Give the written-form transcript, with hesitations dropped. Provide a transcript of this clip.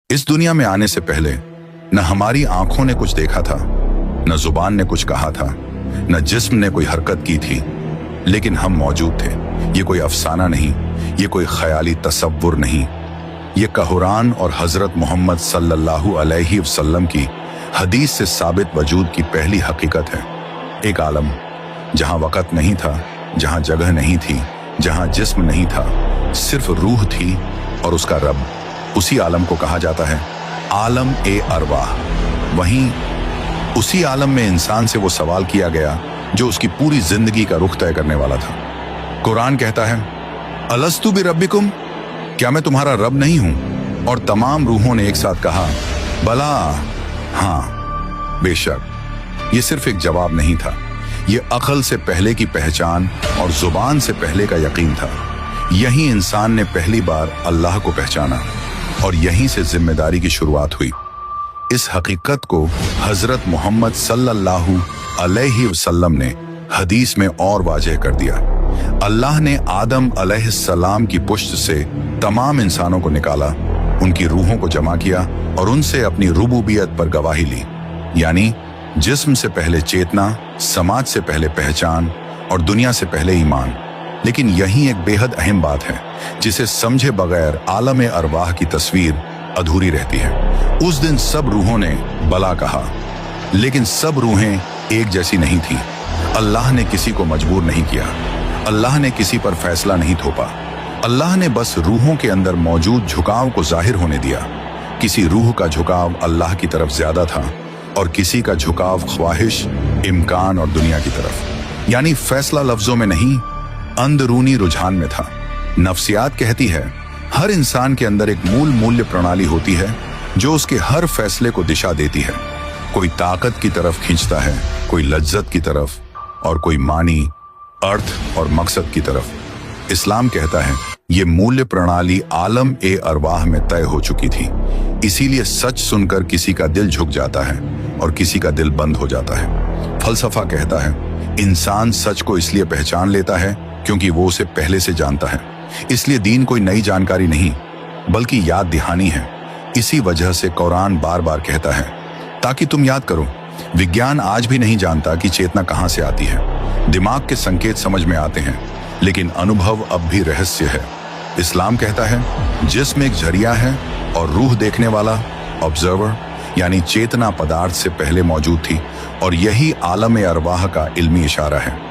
इस दुनिया में आने से पहले न हमारी आंखों ने कुछ देखा था, न जुबान ने कुछ कहा था, न जिस्म ने कोई हरकत की थी, लेकिन हम मौजूद थे। ये कोई अफसाना नहीं, ये कोई ख्याली तसव्वुर नहीं, ये कुरान और हजरत मोहम्मद सल्लल्लाहु अलैहि वसल्लम की हदीस से साबित वजूद की पहली हकीकत है। एक आलम जहां वक़्त नहीं था, जहां जगह नहीं थी, जहां जिस्म नहीं था, सिर्फ रूह थी और उसका रब। उसी आलम को कहा जाता है आलम ए अरवाह। वहीं उसी आलम में इंसान से वो सवाल किया गया जो उसकी पूरी जिंदगी का रुख तय करने वाला था। कुरान कहता है अलस्तु बि रब्बिकुम, क्या मैं तुम्हारा रब नहीं हूं? और तमाम रूहों ने एक साथ कहा बला, हाँ बेशक। ये सिर्फ एक जवाब नहीं था, ये अक्ल से पहले की पहचान और जुबान से पहले का यकीन था। यहीं इंसान ने पहली बार अल्लाह को पहचाना और यहीं से जिम्मेदारी की शुरुआत हुई। इस हकीकत को हजरत मोहम्मद सल्लल्लाहु अलैहि वसल्लम ने हदीस में और वाज़ेह कर दिया। अल्लाह ने आदम अलैहिस्सलाम की पुश्त से तमाम इंसानों को निकाला, उनकी रूहों को जमा किया और उनसे अपनी रुबूबियत पर गवाही ली। यानी जिस्म से पहले चेतना, समाज से पहले पहचान और दुनिया से पहले ईमान। लेकिन यही एक बेहद अहम बात है जिसे समझे बगैर आलम अरवाह की तस्वीर अधूरी रहती है। उस दिन सब रूहों ने बला कहा, लेकिन सब रूहें एक जैसी नहीं थी। अल्लाह ने किसी को मजबूर नहीं किया, अल्लाह ने किसी पर फैसला नहीं थोपा। अल्लाह ने बस रूहों के अंदर मौजूद झुकाव को जाहिर होने दिया। किसी रूह का झुकाव अल्लाह की तरफ ज्यादा था और किसी का झुकाव ख्वाहिश, इम्कान और दुनिया की तरफ। यानी फैसला लफ्जों में नहीं, अंदरूनी रुझान में था। नफ्सियात कहती है हर इंसान के अंदर एक मूल्य प्रणाली होती है जो उसके हर फैसले को दिशा देती है। कोई ताकत की तरफ खींचता है, कोई लज्जत की तरफ, और कोई मानी, अर्थ और मकसद की तरफ। इस्लाम कहता है ये मूल्य प्रणाली आलम ए अरवाह में तय हो चुकी थी। इसीलिए सच सुनकर किसी का दिल झुक जाता है और किसी का दिल बंद हो जाता है। फलसफा कहता है इंसान सच को इसलिए पहचान लेता है क्योंकि वो उसे पहले से जानता है। इसलिए दीन कोई नई जानकारी नहीं बल्कि याद दहानी है। इसी वजह से कुरान बार बार कहता है ताकि तुम याद करो। विज्ञान आज भी नहीं जानता कि चेतना कहां से आती है। दिमाग के संकेत समझ में आते हैं लेकिन अनुभव अब भी रहस्य है। इस्लाम कहता है जिस्म एक जरिया है और रूह देखने वाला, ऑब्जर्वर। यानी चेतना पदार्थ से पहले मौजूद थी और यही आलम अरवाह का इल्मी इशारा है।